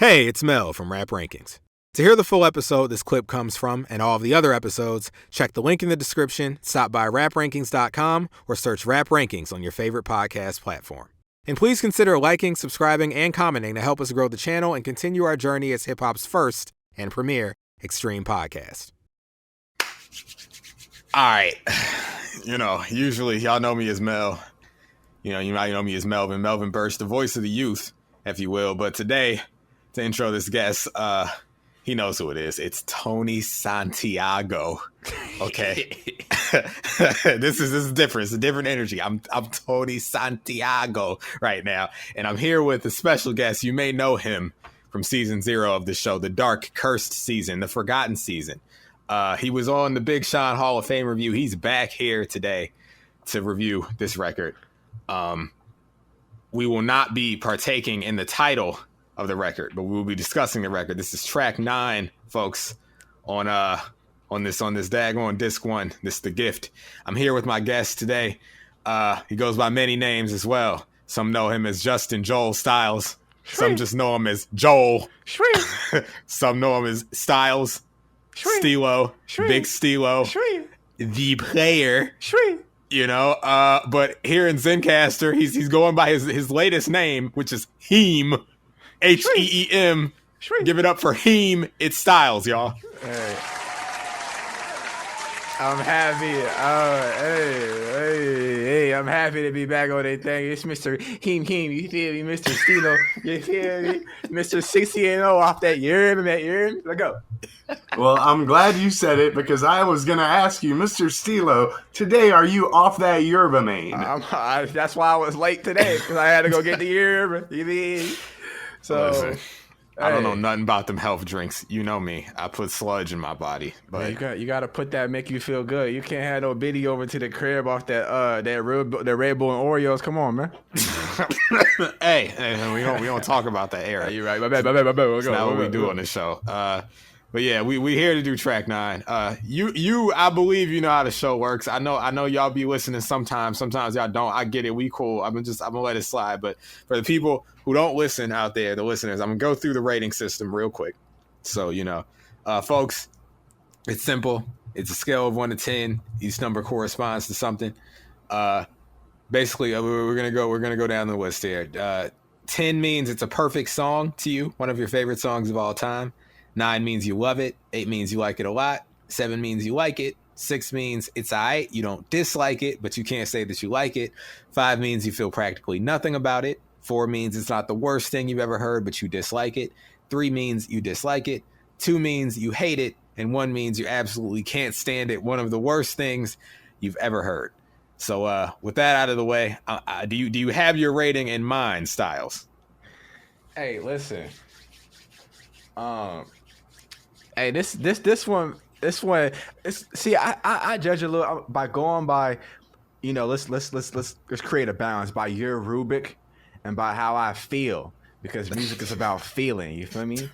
Hey, it's Mel from Rap Rankings. To hear the full episode this clip comes from and all of the other episodes, check the link in the description, stop by raprankings.com, or search Rap Rankings on your favorite podcast platform. And please consider liking, subscribing, and commenting to help us grow the channel and continue our journey as hip-hop's first and premier extreme podcast. All right. Usually y'all know me as Mel. You might know me as Melvin Burst, the voice of the youth, if you will. But today, to intro this guest, he knows who it is. It's Tony Santiago. Okay. This is different. It's a different energy. I'm Tony Santiago right now. And I'm here with a special guest. You may know him from season 0 of the show, the dark, cursed season, the forgotten season. He was on the Big Sean Hall of Fame review. He's back here today to review this record. We will not be partaking in the title of the record, but we will be discussing the record. This is track 9, folks, on this daggone disc 1. This is The Gift. I'm here with my guest today. He goes by many names as well. Some know him as Justin Joel Styles. Some just know him as Joel. Some know him as Styles. Stilo, Big Stilo, the player, but here in Zencaster, he's going by his latest name, which is Heem, Heem. Give it up for Heem. It's Styles, y'all. Hey. I'm happy. I'm happy to be back on that thing. It's Mr. Heem, you feel me? Mr. Stilo, you feel me? Mr. 60-0 off that year, let's go. Well, I'm glad you said it because I was going to ask you, Mr. Stilo, today are you off that yerba mane? That's why I was late today because I had to go get the yerba. You mean? So, listen, I don't know nothing about them health drinks. You know me. I put sludge in my body. But man, you got to put that make you feel good. You can't have no biddy over to the crib off that Red Bull and Oreos. Come on, man. hey, we don't talk about that era. You're right. My bad. That's not what we do on this show. But yeah, we here to do track 9. You, I believe you know how the show works. I know y'all be listening sometimes. Sometimes y'all don't. I get it. We cool. I'm gonna let it slide. But for the people who don't listen out there, the listeners, I'm gonna go through the rating system real quick. So folks, it's simple. It's a scale of 1 to 10. Each number corresponds to something. Basically, we're gonna go down the list here. 10 means it's a perfect song to you, one of your favorite songs of all time. 9 means you love it. 8 means you like it a lot. 7 means you like it. 6 means it's all right. You don't dislike it, but you can't say that you like it. 5 means you feel practically nothing about it. 4 means it's not the worst thing you've ever heard, but you dislike it. 3 means you dislike it. 2 means you hate it. And 1 means you absolutely can't stand it. One of the worst things you've ever heard. So with that out of the way, do you have your rating in mind, Styles? Hey, listen. Hey, this one. See, I judge a little by going by, let's create a balance by your rubric and by how I feel because music is about feeling. You feel me?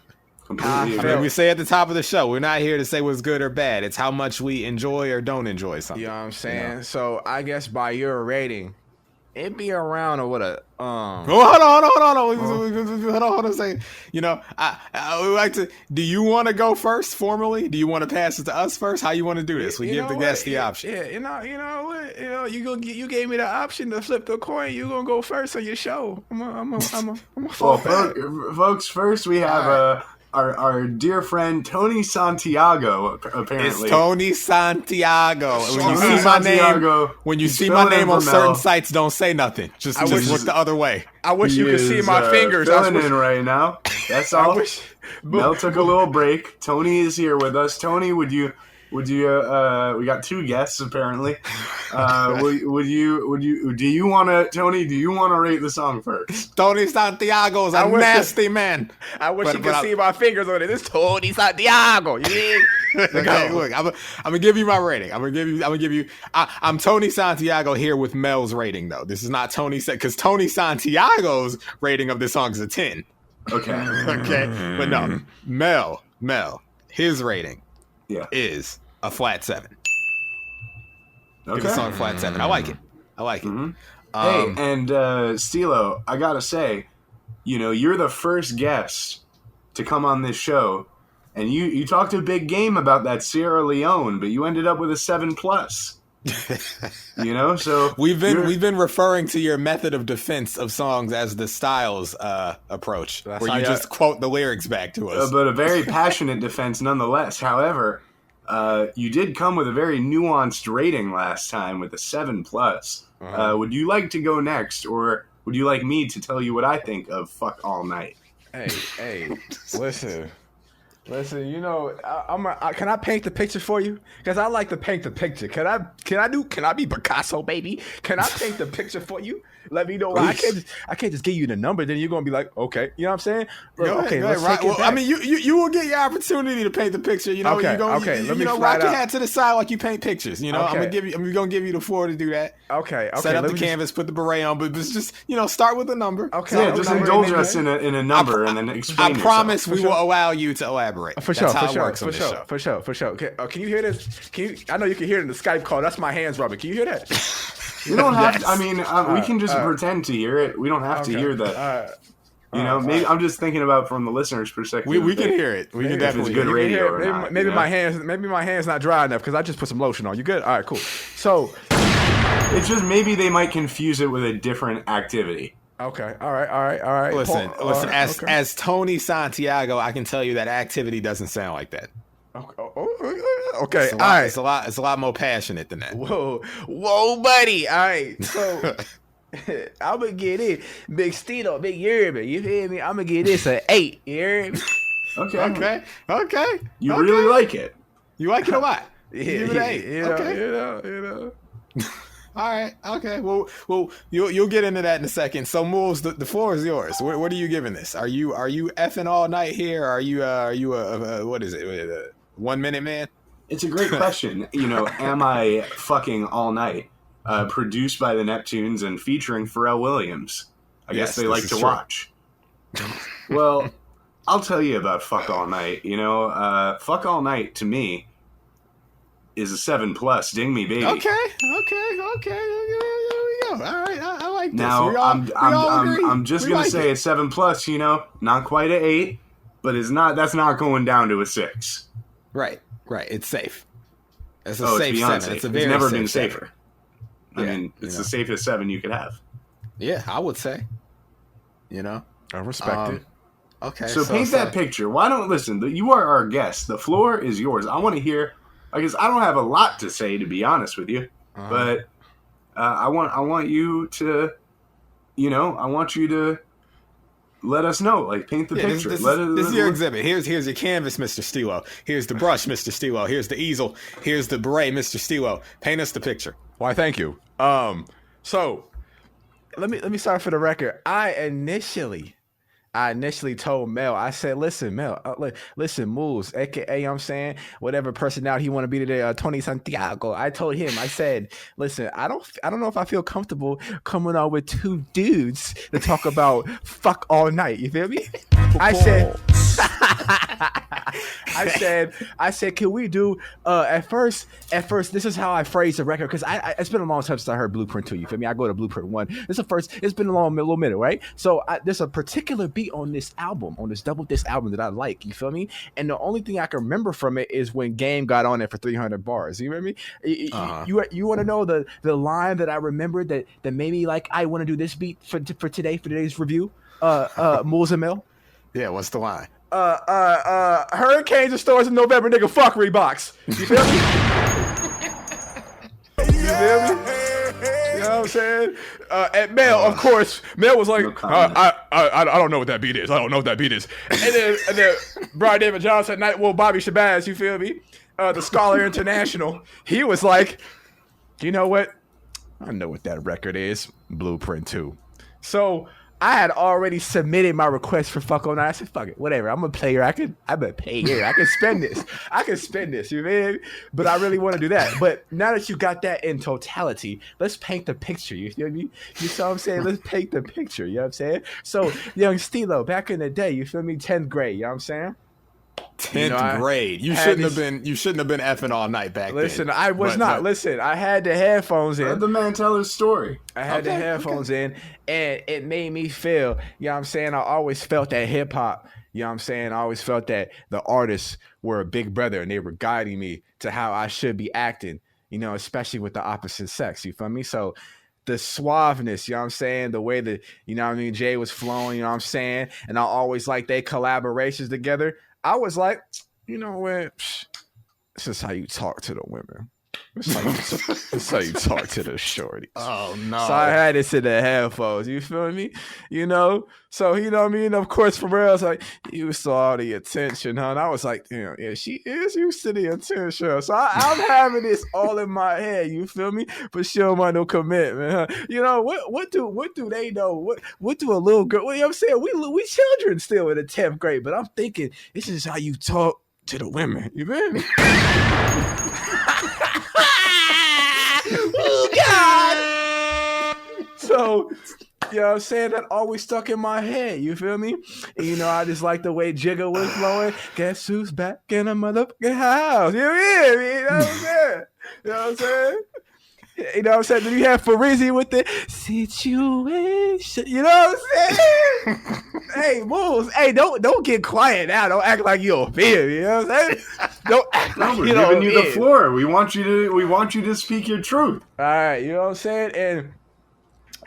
We say at the top of the show, we're not here to say what's good or bad. It's how much we enjoy or don't enjoy something. You know what I'm saying? So I guess by your rating, it'd be around hold on a second. I would like to. Do you want to go first formally? Do you want to pass it to us first? How you want to do this? We give the guest the option. Yeah, you gave me the option to flip the coin. You gonna go first on your show? I'm well, folks. First we have our dear friend Tony Santiago. Apparently, it's Tony Santiago. When you see my name on certain sites, don't say nothing. Just look the other way. I wish you could see my fingers. Filling in right now. That's all. Mel took a little break. Tony is here with us. Tony, would you? We got 2 guests apparently. Do you want to rate the song first? Tony Santiago's a nasty man. I wish you could see my fingers on it. It's Tony Santiago. You mean? Okay, look, I'm gonna give you my rating. I'm Tony Santiago here with Mel's rating though. This is not Tony because Tony Santiago's rating of this song is a 10. Okay. Okay, but no, Mel, his rating. Yeah, is a flat 7. Okay. Give the song a flat 7. I like it. Mm-hmm. Hey, and Stilo, I gotta say, you're the first guest to come on this show, and you talked a big game about that Sierra Leone, but you ended up with a 7+. You know, so we've been referring to your method of defense of songs as the Styles approach, where you just quote the lyrics back to us. But a very passionate defense nonetheless. However, you did come with a very nuanced rating last time with a 7+. Would you like to go next, or would you like me to tell you what I think of Fuck All Nite? Hey, listen. You know, can I paint the picture for you? Because I like to paint the picture. Can I be Picasso, baby? Can I paint the picture for you? Let me know. I can't just give you the number. Then you're gonna be like, okay, you know what I'm saying? Okay, let's take it back. I mean, you will get your opportunity to paint the picture. You know, okay. Let me rock your hat to the side like you paint pictures. You know, I'm gonna give you the floor to do that. Okay. Set up the canvas, put the beret on, but just start with a number. Okay. Yeah, just indulge us in a number and then explain. I promise we will allow you to elaborate. For sure. Okay, can you hear this? I know you can hear it in the Skype call. That's my hands rubbing. Can you hear that? You don't have to. I mean, we can just pretend to hear it. We don't have to hear that. Maybe I'm just thinking about from the listener's perspective. We can hear it. We can definitely good radio or not. Maybe my hands not dry enough because I just put some lotion on. You good? All right, cool. So it's just maybe they might confuse it with a different activity. Okay. All right. Listen. As Tony Santiago, I can tell you that activity doesn't sound like that. Okay. All right. It's a lot more passionate than that. Whoa, buddy. All right. So I'm gonna get it, big Stino, big Urban. You feel me? I'm gonna get this an 8. You hear me? Okay. You Okay. really like it. You like it a lot. Yeah, give it an 8. You know. All right. Okay. Well, you'll get into that in a second. So, Moulz, the floor is yours. What are you giving this? Are you effing all night here? Or are you a what is it? 1 minute man? It's a great question. You know, am I fucking all night? Produced by the Neptunes and featuring Pharrell Williams. I guess they like to watch. Well, I'll tell you about Fuck All Night. You know, Fuck All Night to me is a 7+. Ding me, baby. Okay. There we go. All right, I like this. Now, I'm just gonna say it. a 7+. You know, not quite an 8, but that's not going down to a 6. Right. It's safe. It's a safe 7. It's never been safer. I mean, it's the safest 7 you could have. Yeah, I would say. You know, I respect it. Okay. So paint that picture. Why don't listen? You are our guest. The floor is yours. I want to hear. I guess I don't have a lot to say, to be honest with you, but I want you to, you know, I want you to let us know. Like, paint the picture. This is your exhibit. Here's your canvas, Mr. Stilo. Here's the brush, Mr. Stilo. Here's the easel. Here's the beret, Mr. Stilo. Paint us the picture. Why? Thank you. So let me start for the record. I initially told Mel, I said, listen, Mel, listen, Moulz, aka, I'm saying, whatever personality he want to be today, Tony Santiago. I told him, I said, listen, I don't know if I feel comfortable coming on with 2 dudes to talk about Fuck All Night. You feel me? I said, can we do at first, this is how I phrase the record, because it's been a long time since I heard Blueprint². You feel me? I go to Blueprint². It's been a little minute, right? So there's a particular beat on this album, on this double disc album that I like, you feel me? And the only thing I can remember from it is when Game got on it for 300 bars. You remember me? You want to know the line that I remembered that made me like, I want to do this beat for today's review? Moulz Mel. Yeah, what's the line? Hurricanes and stores in November, nigga, fuck Reeboks. You feel me? You feel me? You know what I'm saying? And Mel, of course, Mel was like, I don't know what that beat is. I don't know what that beat is. And then Brian David Johnson, Nightwolf, Bobby Shabazz, you feel me? The Scholar International, he was like, you know what? I know what that record is. Blueprint². So I had already submitted my request for Fuck All Night. I said, fuck it, whatever. I'm a player. I can spend this. You mean? But I really want to do that. But now that you got that in totality, let's paint the picture. You feel me? You see what I'm saying? Let's paint the picture. You know what I'm saying? So, young Stilo, back in the day, you feel me? 10th grade. You know what I'm saying? 10th grade. You shouldn't have been effing all night back then. Listen, I was not. Listen, I had the headphones in. Let the man tell his story. I had the headphones in, and it made me feel, you know what I'm saying? I always felt that hip hop, You know what I'm saying? I always felt that the artists were a big brother and they were guiding me to how I should be acting, you know, especially with the opposite sex. You feel me? So the suaveness, you know what I'm saying? The way that, you know what I mean, Jay was flowing, you know what I'm saying? And I always like they collaborations together. I was like, you know what? This is how you talk to the women. This is how you talk to the shorties. Oh, no. So I had this in the headphones. You feel me? You know? So, you know what I mean? Of course, Pharrell was like, you saw the attention, huh? And I was like, you know, yeah, she is used to the attention. So I'm having this all in my head. You feel me? But she don't want no commitment, huh? You know, what do they know? What do a little girl, you know what I'm saying? We children still in the 10th grade, but I'm thinking, this is how you talk to the women. You feel me? Oh, God! So, you know what I'm saying? That always stuck in my head. You feel me? And, you know, I just like the way Jigga was flowing. Guess who's back in a motherfucking house? You know what I'm saying? You know what I'm saying? You know what I'm saying? Then you have Farizzi with the situation. You know what I'm saying? Hey, Moulz. Hey, don't get quiet now. Don't act like you're offended. You know what I'm saying? Don't act like we're you giving you the floor. We want you to speak your truth. All right, you know what I'm saying? And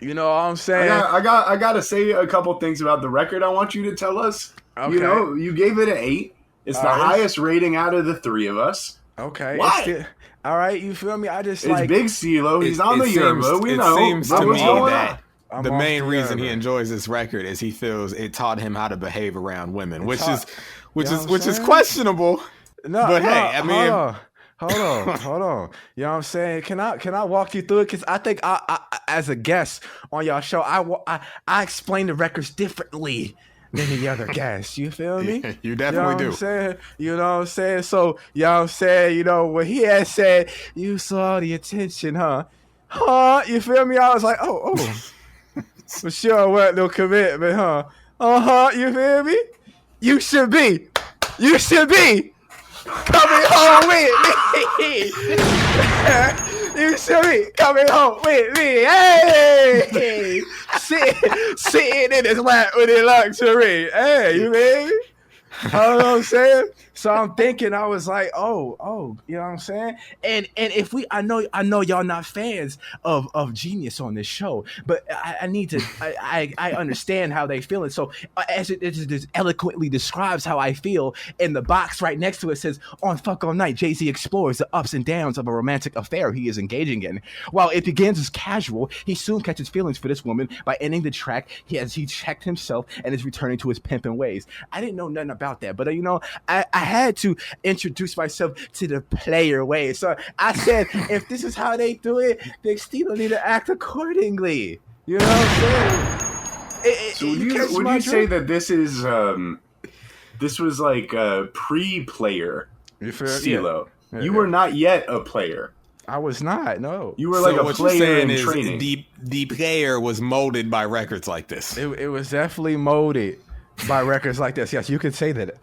you know what I'm saying? I got to say a couple things about the record. I want you to tell us. Okay. You know, you gave it an 8. It's the highest rating out of the 3 of us. Okay. Why? All right, you feel me? I just it's Big CeeLo. He's on the yerba. We know. It seems to me that I'm the main reason he enjoys this record is he feels it taught him how to behave around women, which is questionable. No, but hey, I mean, hold on. You know what I'm saying? Can I walk you through it? Because I think I as a guest on y'all show, I explain the records differently than the other guys. You feel me? Yeah, you definitely do. You know what I'm saying? So, you know what I'm saying? You know, when he had said, you saw the attention, huh? Huh? You feel me? I was like, oh. For sure, what? No commitment, huh? You feel me? You should be coming home with me. You should be coming home with me. Hey! Sitting in his lap with his luxury. Hey, you feel me? You know what I'm saying? So I'm thinking, I was like, oh, you know what I'm saying? And if I know y'all not fans of Genius on this show, but I need to, I understand how they feel it. So as it eloquently describes how I feel, in the box right next to it says, on Fuck All Nite, Jay-Z explores the ups and downs of a romantic affair he is engaging in. While it begins as casual, he soon catches feelings for this woman by ending the track as he checked himself and is returning to his pimping ways. I didn't know nothing about that, but you know, I had to introduce myself to the player way. So I said, if this is how they do it, Big Steve will need to act accordingly. You know what I'm saying? So would you say that this is this was like a pre-player CeeLo? Yeah. You were not yet a player. I was not. No, you were like a player in training. The player was molded by records like this. It was definitely molded by records like this. Yes, you could say that.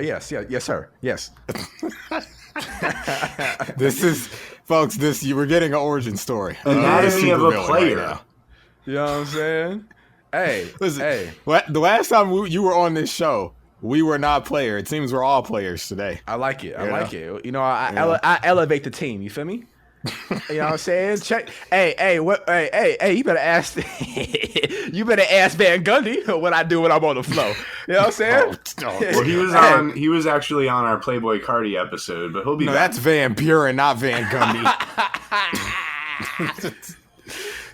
Yes, sir. Yes. This is, folks. You were getting an origin story. Anatomy of a player. Right, you know what I'm saying? Hey, listen. Hey. The last time you were on this show, we were not player. It seems we're all players today. I like it. I like it. You know, I elevate the team. You feel me? You know what I'm saying? Check. Hey, you better ask Van Gundy what I do when I'm on the floor. You know what I'm saying? Well, he was actually on our Playboy Cardi episode, but he'll be back. That's Van Buren, not Van Gundy.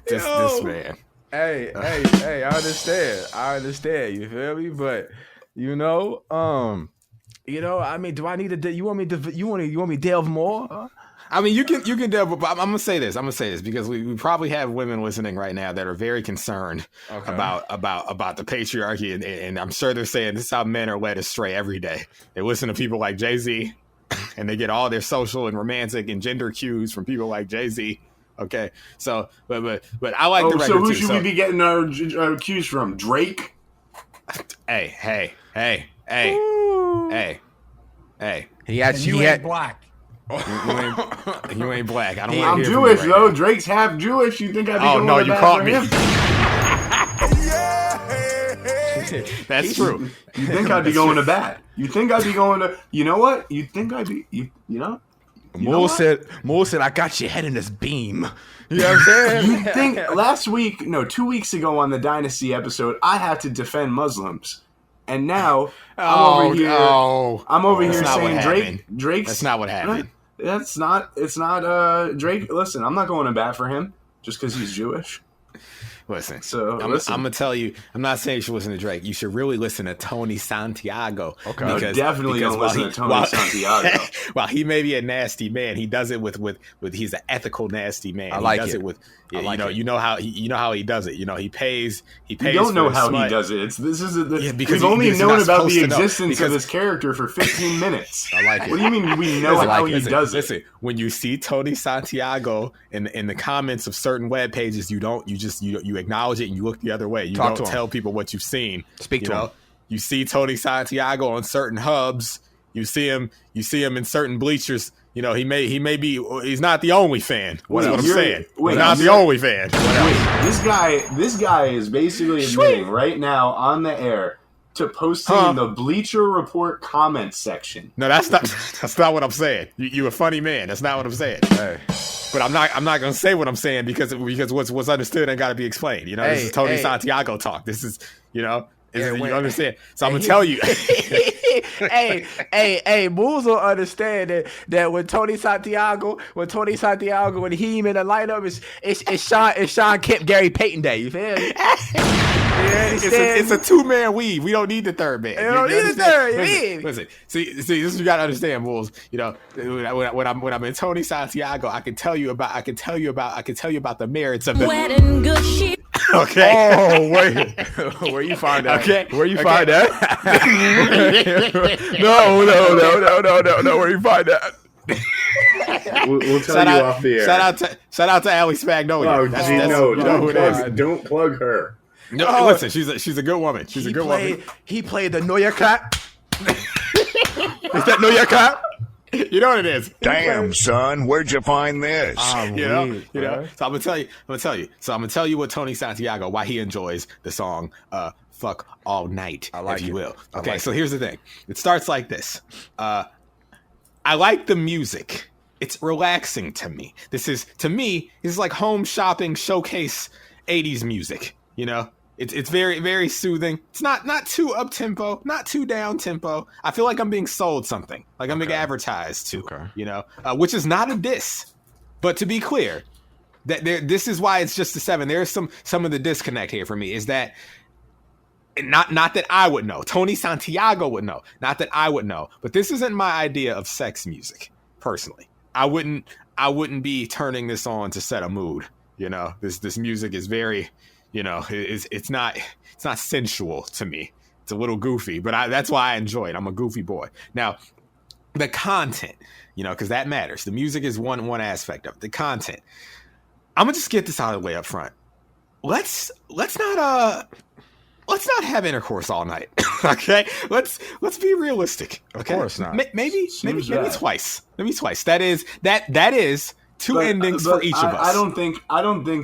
This man. Hey, I understand. You feel me? But you know, I mean, do I need to? You want me to delve more? I mean, you can delve, but I'm gonna say this because we probably have women listening right now that are very concerned about the patriarchy, and I'm sure they're saying this is how men are led astray every day. They listen to people like Jay-Z, and they get all their social and romantic and gender cues from people like Jay-Z. Okay, so but I like the record too. So who should we be getting our cues from? Drake? Hey. He ain't black. You ain't black. I don't. I'm Jewish though. Right, Drake's half Jewish. You think I'd be going you caught me. That's true. You think I'd be going to bat? You think I'd be going to? You know what? You think I'd be? You know? Moulz said, I got your head in this beam. You know what I'm saying? You think 2 weeks ago on the Dynasty episode, I had to defend Muslims, and now I'm over here saying Drake's. That's not what happened. It's not Drake. Listen, I'm not going to bat for him just because he's Jewish. Listen, I'm gonna tell you. I'm not saying you should listen to Drake. You should really listen to Tony Santiago. Okay, definitely don't listen to Tony Santiago. While he may be a nasty man, he does it with he's an ethical nasty man. I like he does it with you know how he does it. You know he pays. You don't know how he does it. We've only known about the existence of his character for 15 minutes. I like it. What do you mean we know how he does it? Listen, when you see Tony Santiago in the comments of certain web pages, you acknowledge it and you look the other way. You don't tell people what you've seen. Speak to him. You see Tony Santiago on certain hubs. You see him in certain bleachers. You know, he's not the only fan. What I'm saying. He's not the only fan. This guy is basically admitting right now on the air to posting in the Bleacher Report comments section. No, that's not what I'm saying. You a funny man. That's not what I'm saying. Hey. But I'm not gonna say what I'm saying because what's understood ain't got to be explained. You know, this is Tony Santiago talk. This is you understand. So I'm gonna tell you. Moulz will understand that when Tony Santiago and Heem in the lineup it's Sean Kemp, Gary Payton Day. You feel me? It's a two-man weave. We don't need the third man. You don't need the third. Listen. See, this is what you gotta understand, Moulz. You know, when I'm in Tony Santiago, I can tell you about the merits of the wet and gushy. Okay. Oh wait, where you find that? Okay. Where you find that? No. Where you find that? We'll tell you off the air. Shout out to Allie Spagnolia. Don't plug her. No, listen, she's a good woman. She's a good woman. He played the Know Your Cop. Is that Know Your Cop? You know what it is. Damn, son, where'd you find this? You know. So I'm gonna tell you. So I'm gonna tell you what Tony Santiago, why he enjoys the song "Fuck All Nite," if you will. Okay, so here's the thing. It starts like this. I like the music. It's relaxing to me. This is like home shopping showcase 80s music. You know. It's very, very soothing. It's not too up tempo, not too down tempo. I feel like I'm being sold something, like I'm being advertised to, you know, which is not a diss. But to be clear, that this is why it's just a 7. There's some of the disconnect here for me is that not that I would know. Tony Santiago would know. Not that I would know. But this isn't my idea of sex music, personally. I wouldn't be turning this on to set a mood. You know, this music is very. You know, it's not sensual to me. It's a little goofy, but that's why I enjoy it. I'm a goofy boy. Now, the content, you know, because that matters. The music is one aspect of it. The content. I'm gonna just get this out of the way up front. Let's not have intercourse all night. Okay, let's be realistic. Okay? Of course not. Maybe twice. Maybe twice. That is. Two endings for each of us. I don't think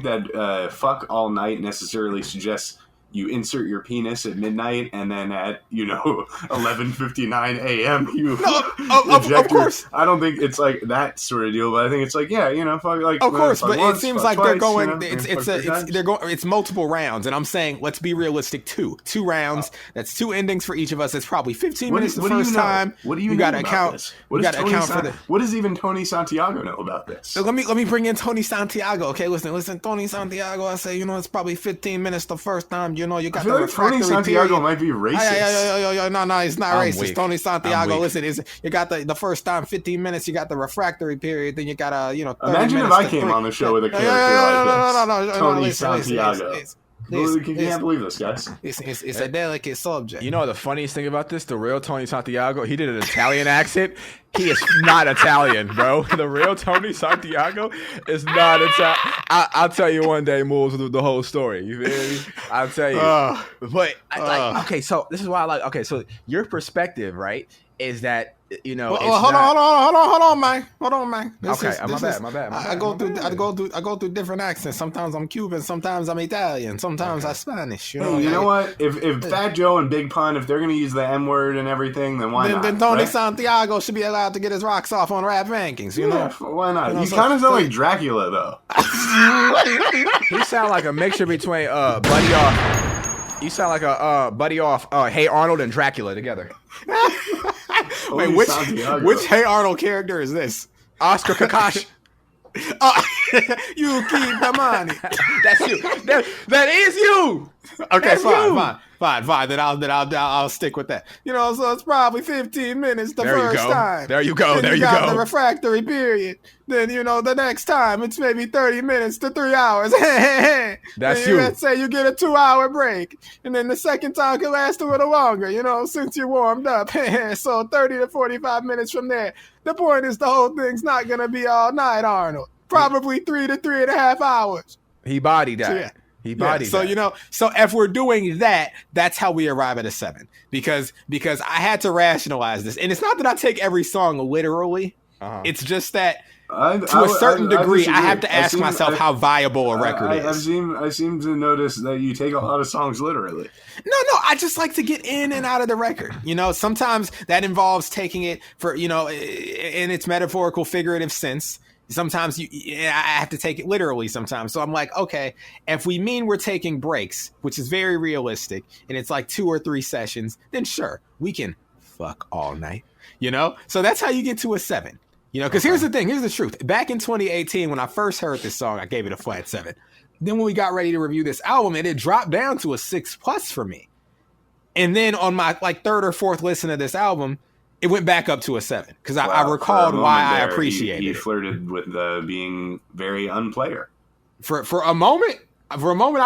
that "Fuck All Night" necessarily suggests you insert your penis at midnight and then at 11:59 a.m. of course. I don't think it's like that sort of deal, but I think it's like fuck like of course, but once, it seems fuck like twice, they're going. It's multiple rounds, and I'm saying let's be realistic. Two rounds. That's two endings for each of us. It's probably 15 minutes the first time. What do you got to account? This? You got to account for the. What does even Tony Santiago know about this? So let me bring in Tony Santiago. Okay, listen, Tony Santiago. I say it's probably 15 minutes the first time. You got the refractory Tony Santiago period. might be racist. No, he's not racist. Weak. Tony Santiago, listen, you got the first time 15 minutes, you got the refractory period, then you got 30 Imagine minutes if I came on the show with a character like this. Tony Santiago. You can't believe this, guys. It's a delicate subject. You know the funniest thing about this? The real Tony Santiago, he did an Italian accent. He is not Italian, bro. The real Tony Santiago is not Italian. I'll tell you one day, Moulz, the whole story. You feel me? I'll tell you. Okay, so this is why I like. Okay, so your perspective, right, is that Well, hold on, man. My bad. I go through different accents. Sometimes I'm Cuban, sometimes I'm Italian, sometimes I'm Spanish. You know, you know what? If Fat Joe and Big Pun, if they're gonna use the M word and everything, then why not? Then Tony right? Santiago should be allowed to get his rocks off on Rap Rankings. You know, why not? You know, You kind of sound like Dracula, though. He sound like a mixture between Buddy Off. You sound like a Buddy Off, Hey Arnold and Dracula together. Wait, which Hey Arnold character is this? Oscar Kakashi. You keep the money. That's you. That is you. Okay, That's fine. Then I'll stick with that. You know, so it's probably 15 minutes the first time. There you go. Then you got the refractory period. Then the next time it's maybe 30 minutes to 3 hours. That's you. Let's say you get a 2-hour break, and then the second time can last a little longer. Since you warmed up. So 30 to 45 minutes from there. The point is the whole thing's not gonna be all night, Arnold. Probably 3 to 3.5 hours. He bodied that. So, yeah. He bodied that. So if we're doing that, that's how we arrive at a 7. Because I had to rationalize this. And it's not that I take every song literally. Uh-huh. It's just that to a certain degree, I have to ask myself how viable a record is. I seem to notice that you take a lot of songs literally. No, I just like to get in and out of the record. Sometimes that involves taking it for, in its metaphorical, figurative sense. Sometimes I have to take it literally sometimes. So I'm like, okay, if we mean we're taking breaks, which is very realistic, and it's like 2 or 3 sessions, then sure, we can fuck all night, So that's how you get to a 7, because here's the thing, here's the truth. Back in 2018, when I first heard this song, I gave it a flat 7. Then when we got ready to review this album, it dropped down to a 6+ for me. And then on my 3rd or 4th listen to this album, it went back up to a 7 because I recalled why I appreciated it. He flirted with being very unplayer. For a moment, I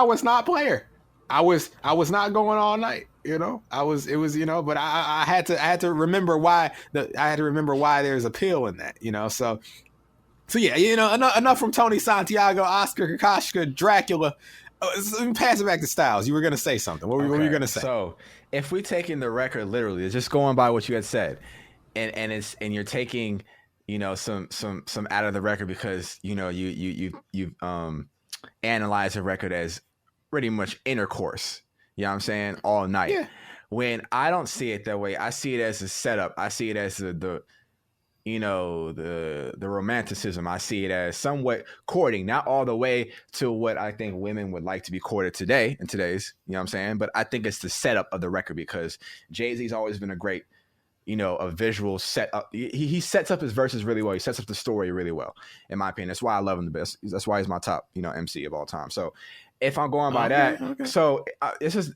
was not player. I was not going all night. But I had to remember why there's appeal in that. So yeah, enough from Tony Santiago, Oscar Kakashi, Dracula. Pass it back to Styles. You were gonna say something. What were you gonna say? So if we're taking the record literally, just going by what you had said, and you're taking, some out of the record because you've analyzed the record as pretty much intercourse. You know what I'm saying? All night. Yeah. When I don't see it that way, I see it as a setup. I see it as the romanticism. I see it as somewhat courting, not all the way to what I think women would like to be courted today in today's, you know what I'm saying? But I think it's the setup of the record because Jay-Z's always been a great, a visual setup. He sets up his verses really well. He sets up the story really well, in my opinion. That's why I love him the best. That's why he's my top, MC of all time. So if I'm going by that, so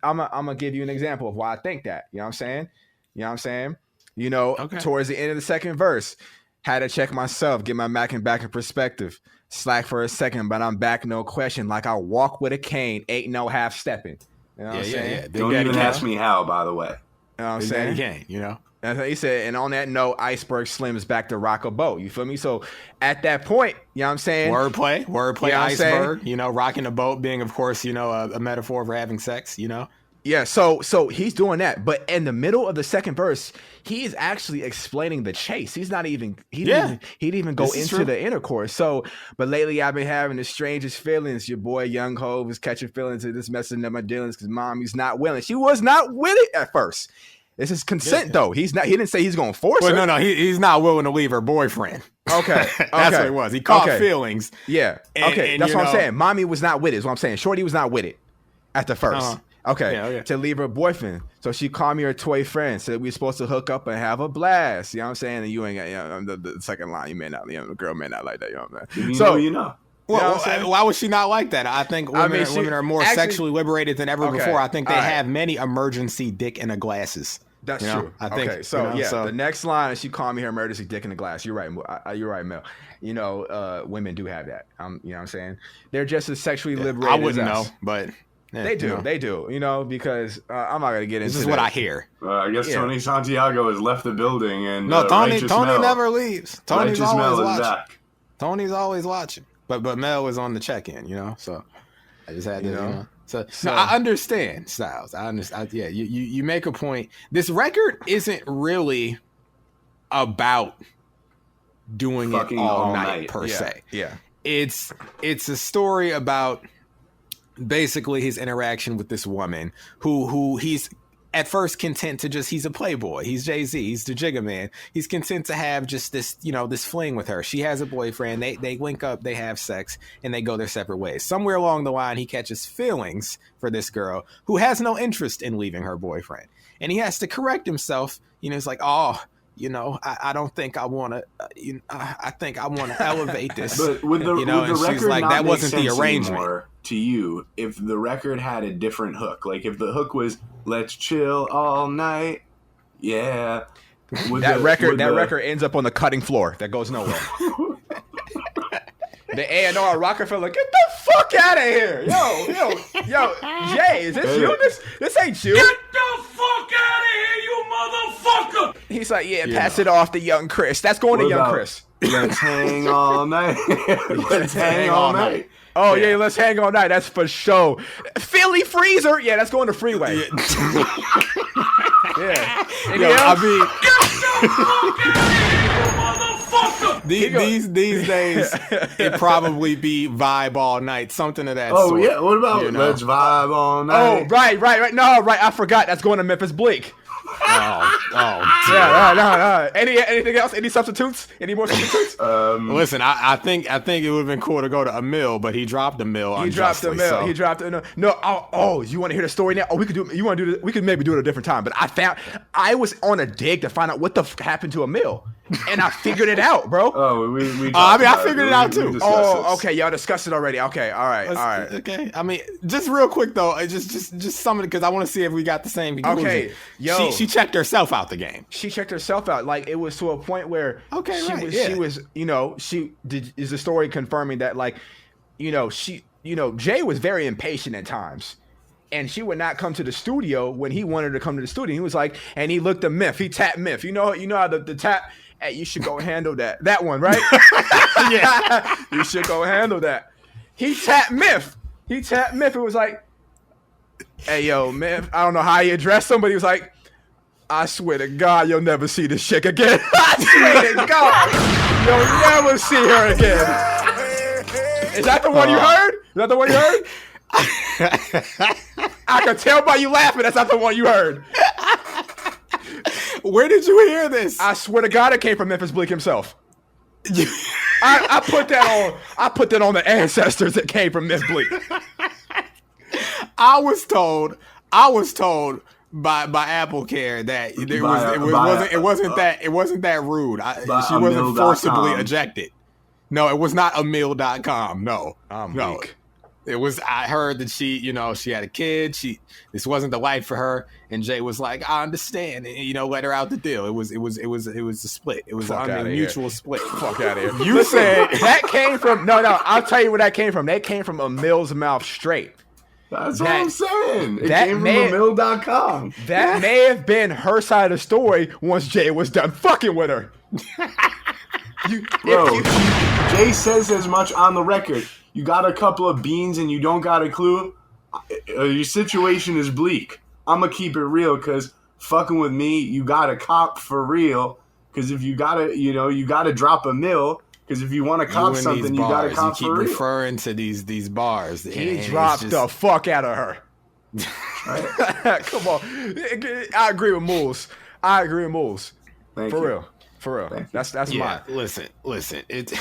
I'm gonna give you an example of why I think that, you know what I'm saying? Towards the end of the second verse, had to check myself, get my Mac and back in perspective. Slack for a second, but I'm back, no question. Like I walk with a cane, ain't no half stepping. You know what I'm saying? Yeah. Don't even ask me how, by the way. You know what I'm saying? Cane, That's what he said. And on that note, Iceberg Slims back to rock a boat. You feel me? So at that point, you know what I'm saying? Wordplay, you know Iceberg, rocking a boat being, of course, a metaphor for having sex, Yeah, so he's doing that, but in the middle of the second verse, he is actually explaining the chase. He's not even he didn't even go into the intercourse. So, but lately I've been having the strangest feelings. Your boy Young Hov is catching feelings of this messing up my dealings because mommy's not willing. She was not with it at first. This is consent though. He's not. He didn't say he's gonna force her. No. He's not willing to leave her boyfriend. Okay, that's what it was. He caught feelings. Yeah. And that's what I'm saying. Mommy was not with it. Is what I'm saying. Shorty was not with it at the first. Uh-huh. Okay, to leave her boyfriend. So she called me her toy friend, said we supposed to hook up and have a blast. You know what I'm saying? And you ain't got, the second line, you may not, the girl may not like that. You know what I'm saying? Well, why would she not like that? I think women are more sexually liberated than ever before. I think they have many emergency dick in the glasses. That's true. I think. Okay, so the next line is she called me her emergency dick in the glass. You're right. You're right, Mel. Women do have that. You know what I'm saying? They're just as sexually liberated. I wouldn't know, but. Yeah, they do, because I'm not gonna get into this. Is what I hear. I guess Tony Santiago has left the building, and Tony never leaves. Tony's always watching. Back. Tony's always watching, but Mel was on the check-in, so I just had to, So I understand, Styles. I understand. You make a point. This record isn't really about doing Fucking it all all night night. per se. Yeah. It's a story about basically his interaction with this woman who he's at first content to just, he's a playboy. He's Jay-Z. He's the Jigga Man. He's content to have just this, this fling with her. She has a boyfriend. They link up, they have sex, and they go their separate ways. Somewhere along the line, he catches feelings for this girl who has no interest in leaving her boyfriend. And he has to correct himself. It's like, I don't think I want to, I think I want to elevate this. But with the and record she's like, not that make wasn't the sense arrangement. anymore to you if the record had a different hook. Like if the hook was "Let's chill all night," yeah. That record ends up on the cutting floor. That goes nowhere. The A&R Rockefeller, get the fuck out of here. Yo, Jay, is this you? This ain't you. Get the fuck out of here, you motherfucker! He's like, pass it off to young Chris. That's going to young Chris. Let's hang all night. Let's hang all night. Oh, yeah, let's hang all night. That's for sure. Philly Freezer. Yeah, that's going to Freeway. Yeah. I mean, Get the fuck out of here, you motherfucker! these days, it probably be Vibe All Night, something of that sort. Oh, yeah. What about Let's Vibe All Night? Oh, right. No, right. I forgot. That's going to Memphis Bleak. Yeah. No. Anything else? Any substitutes? Any more substitutes? Listen, I think it would have been cool to go to Amil, but he dropped Amil. He dropped Amil. No. Oh, you want to hear the story now? Oh, we could do. You want to do? We could maybe do it a different time. But I was on a dig to find out what the happened to Amil, and I figured it out, bro. Oh, I figured it out too. Okay, y'all discussed it already. Okay, all right. Okay, I mean, just real quick though, just something because I want to see if we got the same conclusion. Okay, yo, she checked herself out the game. She checked herself out. Like it was to a point where she was, is the story confirming that Jay was very impatient at times. And she would not come to the studio when he wanted to come to the studio. He was like, and he looked at Myth. He tapped Myth. You know how the tap. Hey, you should go handle that. That one, right? Yeah, you should go handle that. He tapped Myth. It was like, hey, yo, Myth. I don't know how he addressed him, but he was like, I swear to God, you'll never see this chick again. I swear to God, you'll never see her again. Is that the one you heard? I could tell by you laughing that's not the one you heard. Where did you hear this? I swear to God it came from Memphis Bleak himself. I put that on the ancestors that came from Memphis Bleak. I was told by Apple Care that it wasn't that rude. She wasn't forcibly ejected. No, it was not Amil.com. No. Weak. It was. I heard that she had a kid. This wasn't the life for her. And Jay was like, I understand. And, let her out the deal. It was a split. It was a mutual split. Fuck out of here. You said that came from no. I'll tell you where that came from. That came from Amil's mouth straight. That's what I'm saying. It came from Amil.com. That may have been her side of the story once Jay was done fucking with her. Jay says as much on the record. You got a couple of beans and you don't got a clue. Your situation is bleak. I'm going to keep it real because fucking with me, you got to cop for real. Because if you got to, you got to drop a mill. Because if you want to cop something, you got to cop for real. You keep referring to these bars. He dropped the fuck out of her. Come on. I agree with Moulz. Thank for you. real. For real. That's mine. Listen. It's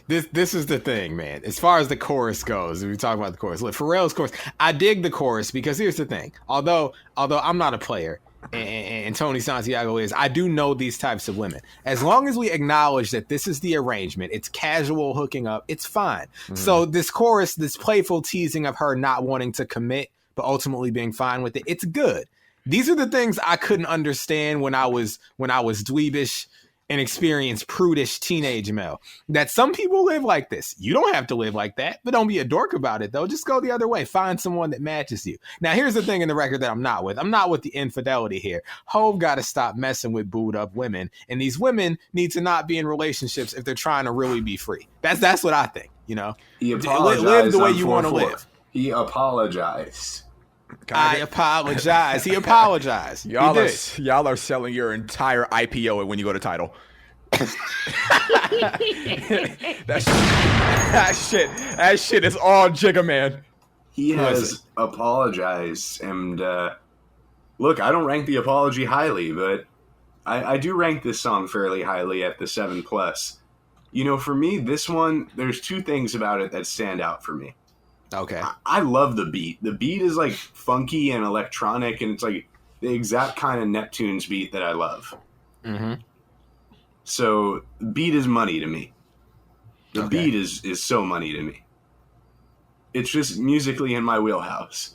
This is the thing, man. As far as the chorus goes, we talk about the chorus. Look, Pharrell's chorus, I dig the chorus because here's the thing. Although I'm not a player, and Tony Santiago is, I do know these types of women. As long as we acknowledge that this is the arrangement, it's casual hooking up, it's fine. Mm-hmm. So this chorus, this playful teasing of her not wanting to commit, but ultimately being fine with it, it's good. These are the things I couldn't understand when I was dweebish and experienced prudish teenage Mel. That some people live like this. You don't have to live like that, but don't be a dork about it though. Just go the other way. Find someone that matches you. Now here's the thing in the record that I'm not with. I'm not with the infidelity here. Hov got to stop messing with booed up women, and these women need to not be in relationships if they're trying to really be free. That's what I think. He apologized. Live the way you want to live. He apologized. I apologize. He apologized. Y'all are selling your entire IPO when you go to Tidal. that shit is all Jigga Man. He has apologized, and look, I don't rank the apology highly, but I do rank this song fairly highly at the 7+. You know, for me, this one, there's two things about it that stand out for me. Okay. I love the beat. The beat is like funky and electronic, and it's like the exact kind of Neptune's beat that I love. Mm-hmm. So beat is money to me. The beat is so money to me. It's just musically in my wheelhouse.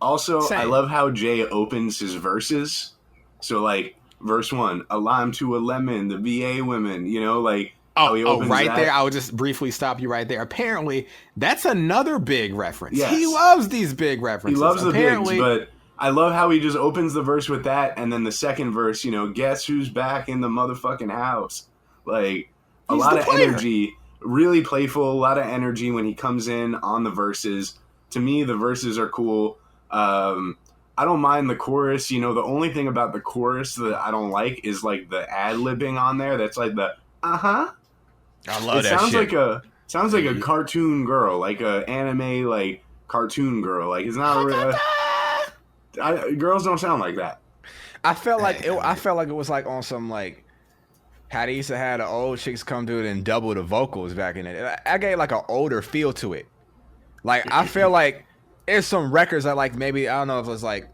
Also, I love how Jay opens his verses. So like verse 1, a lime to a lemon, the VA women, you know, like right there. I would just briefly stop you right there. Apparently, that's another big reference. Yes. He loves these big references. He loves the bigs, but I love how he just opens the verse with that, and then the second verse, you know, guess who's back in the motherfucking house? Like, a lot of energy, really playful, a lot of energy when he comes in on the verses. To me, the verses are cool. I don't mind the chorus. You know, the only thing about the chorus that I don't like is, like, the ad-libbing on there. That's like the, uh-huh. I love that sounds shit. Sounds like a cartoon girl, like a anime, like, cartoon girl. Like, it's not girls don't sound like that. I felt like it was like on some like how they used to have the old chicks come through and double the vocals back in it. I gave like an older feel to it. Like I feel like there's some records that like maybe I don't know if it was like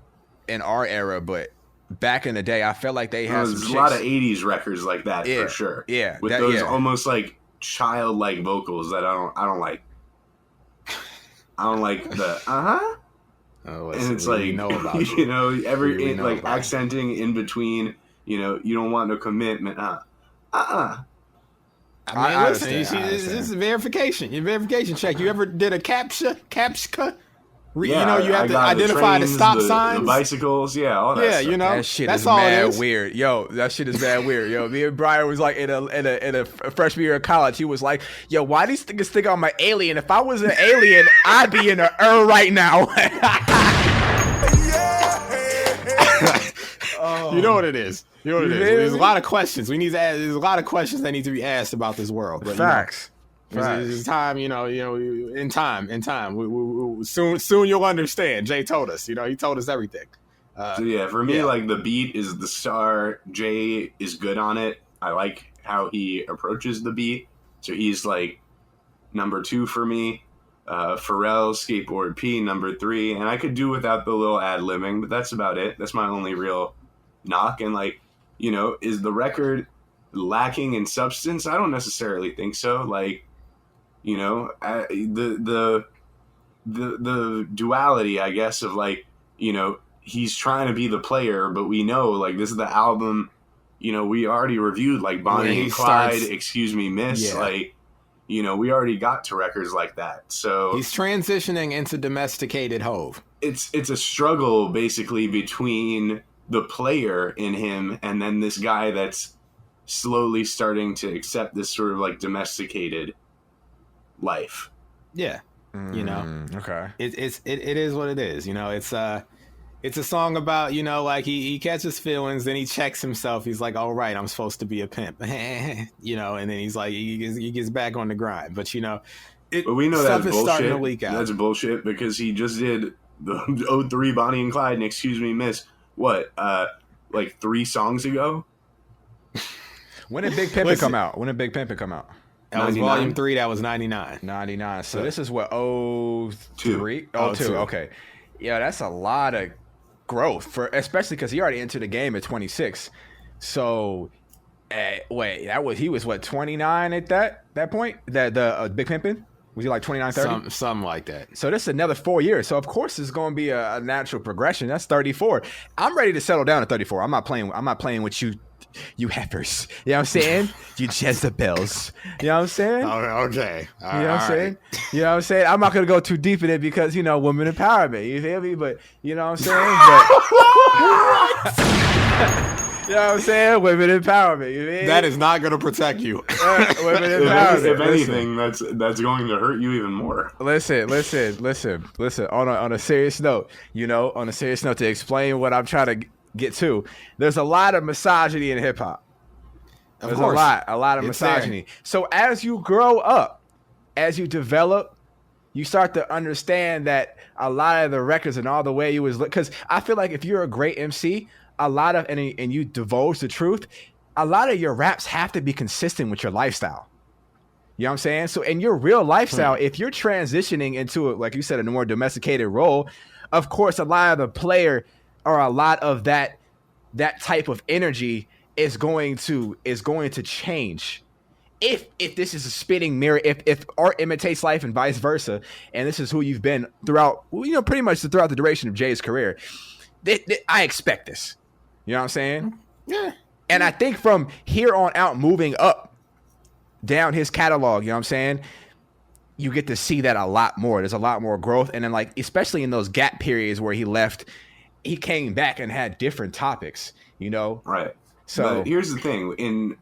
in our era, but back in the day I felt like they had a lot of 80s records like that for sure. Yeah, with those almost like childlike vocals that I don't like. I don't like the uh-huh. Oh, and it's like, you know, like accenting in between, you know, you don't want no commitment. I mean, listen, this is verification. Your verification check. You ever did a CAPTCHA? You know, you have to identify the stop signs. The bicycles, all that stuff. You know, that shit is mad weird. Yo, that shit is mad weird. Yo, me and Brian was like in a freshman year of college. He was like, yo, why these niggas think I'm an alien? If I was an alien, I'd be in the right now. You know what it is. You know what it is. There's a lot of questions. There's a lot of questions that need to be asked about this world. But, Facts. It's time, you know, in time. Soon you'll understand. Jay told us, you know, he told us everything. For me, like the beat is the star. Jay is good on it. I like how he approaches the beat. So he's like number 2 for me. Pharrell, Skateboard P, number 3. And I could do without the little ad-libbing, but that's about it. That's my only real knock. And like, you know, is the record lacking in substance? I don't necessarily think so. Like, you know, the duality, I guess, of like, you know, he's trying to be the player, but we know like this is the album, you know, we already reviewed like Bonnie and Clyde, Excuse Me Miss, like, you know, we already got to records like that. So he's transitioning into domesticated Hove. It's a struggle basically between the player in him and then this guy that's slowly starting to accept this sort of like domesticated life. Yeah. You know. Okay. It is what it is. You know, it's a song about, you know, like he catches feelings, then he checks himself. He's like, all right, I'm supposed to be a pimp. You know, and then he's like, he gets back on the grind. But, you know, but we know that's starting to leak out. That's bullshit because he just did the 03 Bonnie and Clyde and Excuse Me Miss, what, like 3 songs ago? When did Big Pimpin' come out? That was volume 3. That was 99. 99. So this is what, 03? 02. Okay. Yeah, that's a lot of growth especially because he already entered the game at 26. So, he was what, 29 at that point? The Big Pimpin'? Was he like 29, 30? Something like that. So this is another 4 years. So of course it's going to be a natural progression. That's 34. I'm ready to settle down at 34. I'm not playing with you heifers. You know what I'm saying? You Jezebels. You know what I'm saying? Okay. You know what I'm saying? You know what I'm saying? I'm not going to go too deep in it because, you know, women empowerment. You feel me? But, you know what I'm saying? You know what I'm saying? Women empowerment. You mean? That is not going to protect you. Women empowerment. If anything, that's going to hurt you even more. Listen. On a serious note, to explain what I'm trying to get to, there's a lot of misogyny in hip hop. There's a lot of misogyny. There. So as you grow up, as you develop, you start to understand that a lot of the records and all the way you was, because I feel like if you're a great MC, a lot of, and you divulge the truth, a lot of your raps have to be consistent with your lifestyle. You know what I'm saying? So in your real lifestyle, if you're transitioning into it, like you said, a more domesticated role, of course, a lot of the player or a lot of that type of energy is going to change. If this is a spitting mirror, if art imitates life and vice versa, and this is who you've been throughout, pretty much throughout the duration of Jay's career, I expect this. You know what I'm saying? Yeah. And I think from here on out, moving up down his catalog, you know what I'm saying, you get to see that a lot more. There's a lot more growth. And then, like, especially in those gap periods where he left, he came back and had different topics, Right. So but here's the thing. In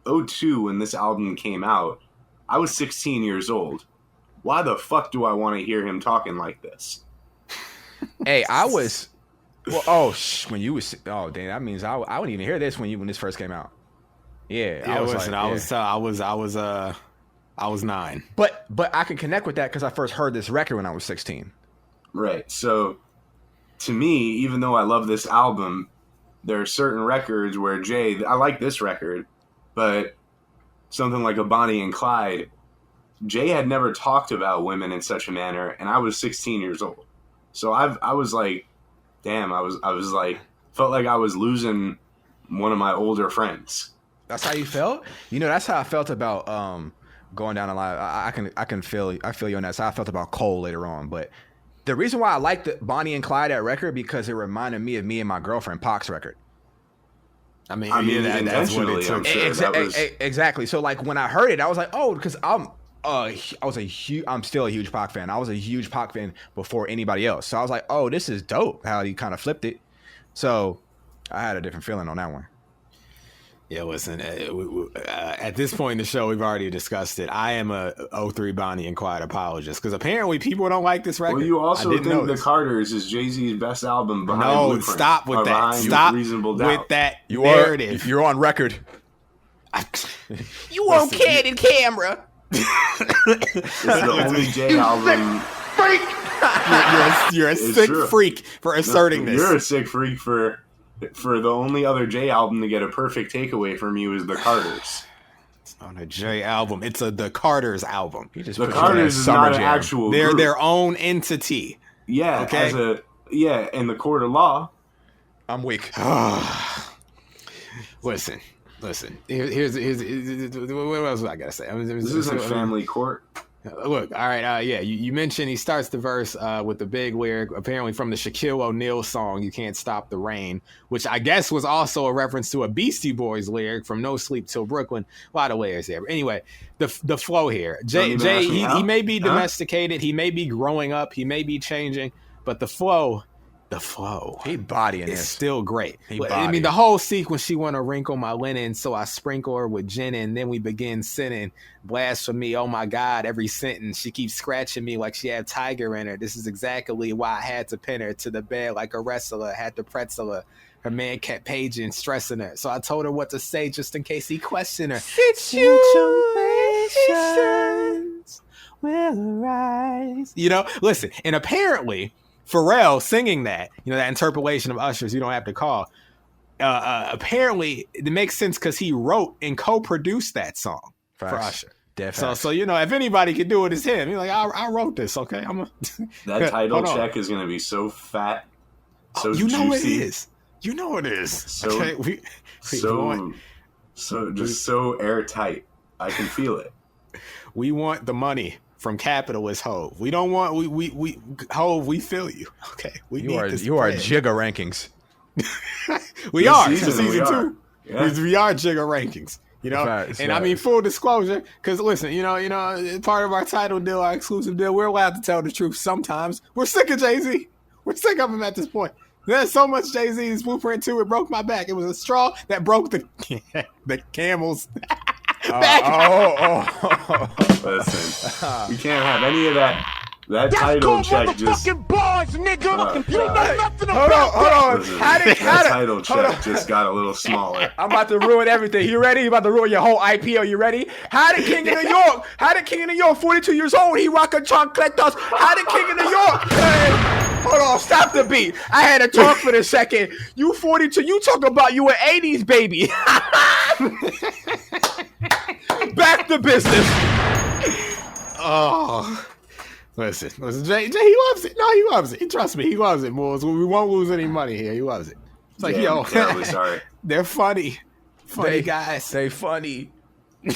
2002, when this album came out, I was 16 years old. Why the fuck do I want to hear him talking like this? Hey, I was... Well, when you was, damn, that means I wouldn't even hear this when this first came out. Yeah, I was 9. But I can connect with that because I first heard this record when I was 16. Right. So, to me, even though I love this album, there are certain records where I like this record, but something like a Bonnie and Clyde, Jay had never talked about women in such a manner, and I was 16 years old. So I was like, damn, I was like, felt like I was losing one of my older friends. That's how you felt? That's how I felt about going down a line. I feel you on that. That's how I felt about Cole later on. But the reason why I liked the Bonnie and Clyde, that record, because it reminded me of me and my girlfriend Pac's record. I mean, that's what it took. Exactly. So like when I heard it, I was like, oh, because I'm still a huge Pac fan. I was a huge Pac fan before anybody else. So I was like, oh, this is dope how he kind of flipped it. So I had a different feeling on that one. Yeah, listen, at this point in the show, we've already discussed it. I am a 03 Bonnie and Clyde apologist because apparently people don't like this record. Well, you also think The Carters is Jay-Z's best album behind Blueprint. Stop with that. Stop Reasonable Doubt. With that narrative. You're on record. You on candid camera. It's the only Jay album. You're a sick freak for asserting this. You're a sick freak for the only other Jay album to get a perfect takeaway from you is The Carters. It's not a Jay album. It's the Carters album. The Carters is not an actual They're group. their own entity. Yeah. Okay. In the court of law. I'm weak. Listen. Here's what else I gotta say? This isn't family court. Look, all right, you mentioned he starts the verse with the big lyric, apparently from the Shaquille O'Neal song, You Can't Stop the Rain, which I guess was also a reference to a Beastie Boys lyric from No Sleep Till Brooklyn. A lot of layers there. But anyway, the flow here. Jay he may be domesticated, he may be growing up, he may be changing, but the flow he bodying is this. Still great. I mean, the whole sequence, she want to wrinkle my linen, so I sprinkle her with gin, and then we begin sinning. Blasphemy, oh my God, every sentence. She keeps scratching me like she had tiger in her. This is exactly why I had to pin her to the bed like a wrestler, had to pretzel her. Her man kept paging, stressing her. So I told her what to say just in case he questioned her. Situations will arise. Listen, and apparently Pharrell singing that, that interpolation of Usher's You Don't Have to Call, apparently it makes sense because he wrote and co-produced that song for Usher. So if anybody could do it, it's him. He's like, I wrote this, okay? That title check is going to be so fat, so juicy. You know it is. So, okay? so airtight. I can feel it. We want the money from capitalist Hove. We don't want we Hove. We feel you. Okay, you are Jigga rankings. we are season 2. Yeah. We are Jigga rankings. I mean, full disclosure, because listen, part of our title deal, our exclusive deal, we're allowed to tell the truth sometimes. We're sick of Jay-Z. We're sick of him at this point. There's so much Jay-Z's Blueprint². It broke my back. It was a straw that broke the camel's back. Listen, you can't have any of that. That title check just. Bars, nigga. You know nothing Hold on. Listen, that title check just got a little smaller. I'm about to ruin everything. You ready? You about to ruin your whole IPO. You ready? How did King of New York, 42 years old, he rockin' chancletas. How did King of New York? Hold on, stop the beat. I had to talk for a second. You 42, you talk about you an 80s baby. Back to business. Oh. Listen, Jay, he loves it. No, he loves it. Trust me, he loves it, Moulz. We won't lose any money here. He loves it. It's like, I'm terribly sorry. They're funny. Funny guys. They funny. You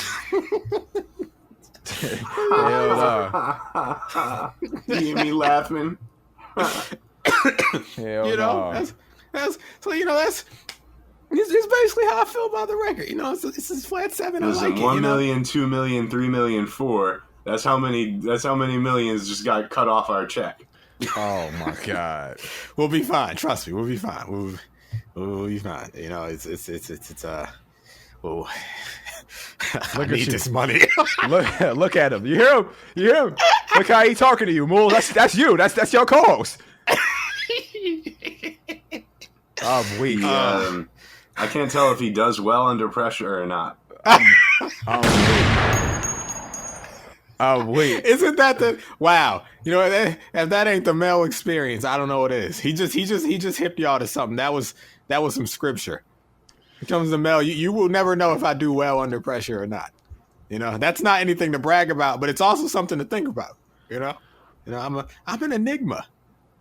and me laughing. That's basically how I feel about the record. You know, it's a flat 7. Listen, I like it. 1 million, 2 million, 3 million, 4. That's how many millions just got cut off our check. Oh my God. We'll be fine. Trust me, we'll be fine. We'll be fine. You know, it's oh, I need this money. Look at him. You hear him? Look how he talking to you, Moulz. That's you. That's your co-host. I'm weak. I can't tell if he does well under pressure or not. I'm weak. Isn't that the wow? You know, if that ain't the Mel experience, I don't know what is. He just hipped y'all to something. That was some scripture. When it comes to Mel, you will never know if I do well under pressure or not. You know, that's not anything to brag about, but it's also something to think about. You know, I'm an enigma.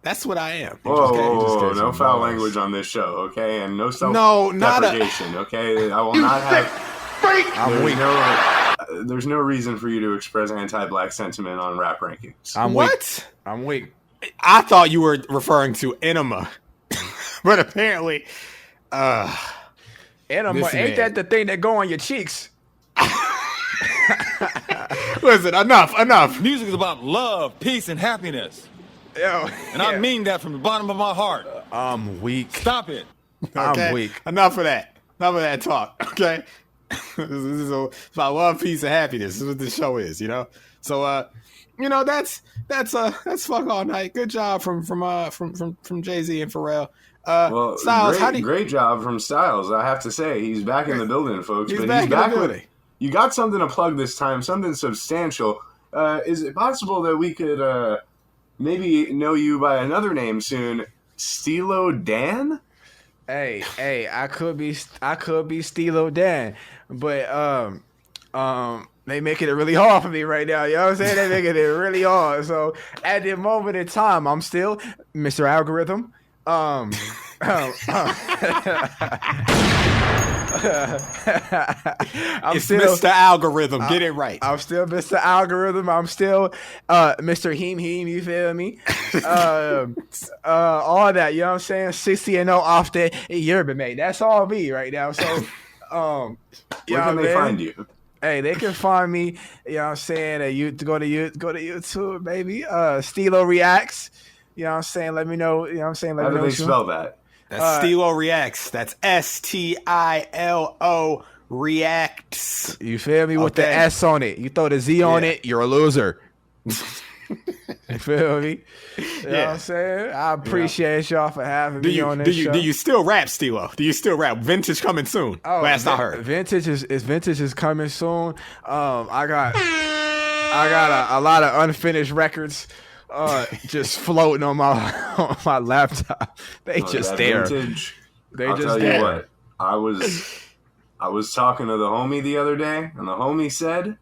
That's what I am. Whoa, no foul language on this show, okay? And no self-deprecation, okay? I will not have... I'm weak. There's no reason for you to express anti-black sentiment on Rap Rankings. I'm weak. I thought you were referring to enema. But apparently... enema, ain't that the thing that go on your cheeks? Listen, enough. Music is about love, peace, and happiness. Yo, and I mean that from the bottom of my heart. I'm weak. Stop it. Okay? I'm weak. Enough of that talk, okay? This is about love, peace, and happiness. This is what this show is, you know? So, you know, that's fuck all night. Good job from Jay-Z and Pharrell. Well, Styles, great job from Styles, I have to say. He's back in the building, folks. He's back in the building. You got something to plug this time, something substantial. Is it possible that we could maybe know you by another name soon? Stilo Dan? Hey, I could be Stilo Dan, but they making it really hard for me right now. You know what I'm saying? They making it really hard. So at the moment in time, I'm still Mr. Algorithm. I'm it's still Mr. Algorithm. Get it right. I'm still Mr. Algorithm. I'm still Mr. Heem. You feel me? All that. You know what I'm saying? 60 and 0 off the Yerba mate. That's all me right now. So, where can they find you? Hey, they can find me. You know what I'm saying? You go to YouTube, baby. Stilo Reacts. You know what I'm saying? Let me know. You know what I'm saying? How do they spell that? That's Stilo Reacts. That's STILO Reacts. You feel me? With the S on it. You throw the Z on it, you're a loser. You feel me? You know what I'm saying? I appreciate y'all for having me on this show. Do you still rap, Stilo? Do you still rap? Vintage coming soon. Oh, last I heard. Vintage is coming soon. I got a lot of unfinished records. Just floating on my laptop. They just there. Vintage, They I'll just tell there. you what. I was talking to the homie the other day, and the homie said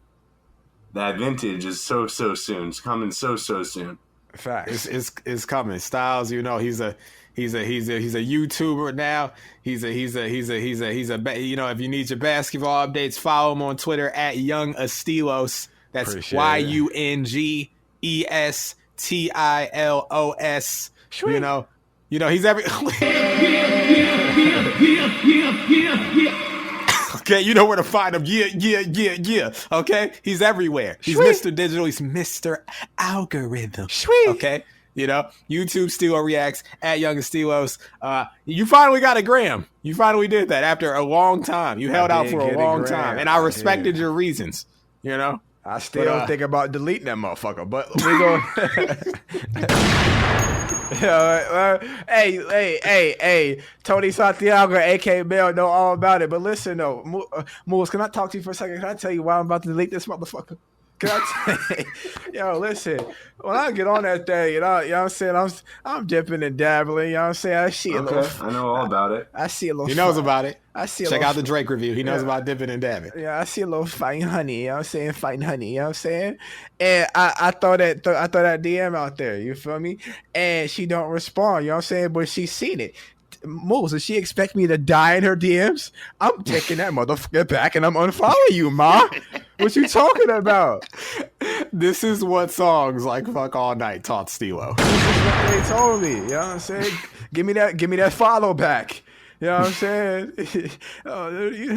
that vintage is so soon. It's coming so soon. Facts. It's coming. Styles, you know, he's a YouTuber now. He's a you know, if you need your basketball updates, follow him on Twitter at Young Astilos. That's YUNGESTILOS. You know, he's every. Okay, you know where to find him. Yeah. Okay, he's everywhere. He's Mr. Digital. He's Mr. Algorithm. Sweet. Okay, YouTube Stilo Reacts at Young and Stilos. You finally got a gram. You finally did that after a long time. You held out for a long time, and I respected your reasons. I still think about deleting that motherfucker, but we go. Hey, Tony Santiago, A.K. Mel, know all about it. But listen, though, Moulz, can I talk to you for a second? Can I tell you why I'm about to delete this motherfucker? Can I tell you? Yo, listen, when I get on that thing, you know what I'm saying? I'm dipping and dabbling, you know what I'm saying? I see a little. I know all about it. I see a little. He knows about it. I see a Check little, out the Drake review. He knows about dipping and dabbing. Yeah, I see a little fine honey, you know what I'm saying? Fine honey, you know what I'm saying? And I throw that DM out there, you feel me? And she don't respond, you know what I'm saying? But she's seen it. Moulz, does she expect me to die in her DMs? I'm taking that motherfucker back and I'm unfollowing you, ma. What you talking about? This is what songs like "Fuck All Night" taught Stilo. This is what they told me. You know what I'm saying? Give me that follow back. You know what I'm saying?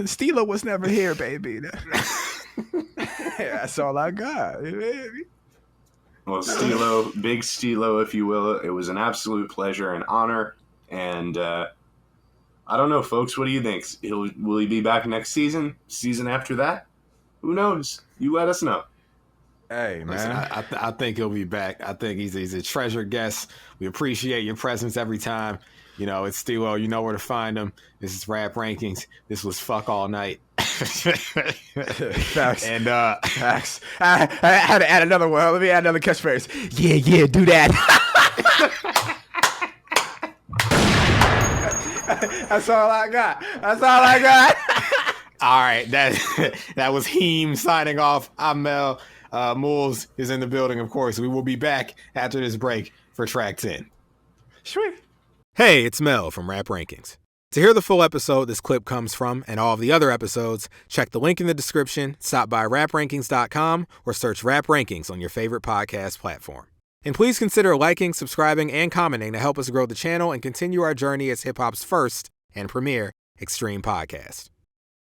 Stilo was never here, baby. That's all I got. Well, Stilo, big Stilo, if you will. It was an absolute pleasure and honor. And I don't know, folks. What do you think? Will he be back next season? Season after that? Who knows? You let us know. Hey, man. Listen, I think he'll be back. I think he's a treasured guest. We appreciate your presence every time. It's Stilo. You know where to find him. This is Rap Rankings. This was Fuck All Night. Facts. And facts. I had to add another one. Let me add another catchphrase. Yeah, do that. That's all I got. All right, that was Heem signing off. I'm Mel. Moulz is in the building, of course. We will be back after this break for track 10. Sweet. Hey, it's Mel from Rap Rankings. To hear the full episode this clip comes from and all of the other episodes, check the link in the description, stop by raprankings.com, or search Rap Rankings on your favorite podcast platform. And please consider liking, subscribing, and commenting to help us grow the channel and continue our journey as hip-hop's first and premier extreme podcast.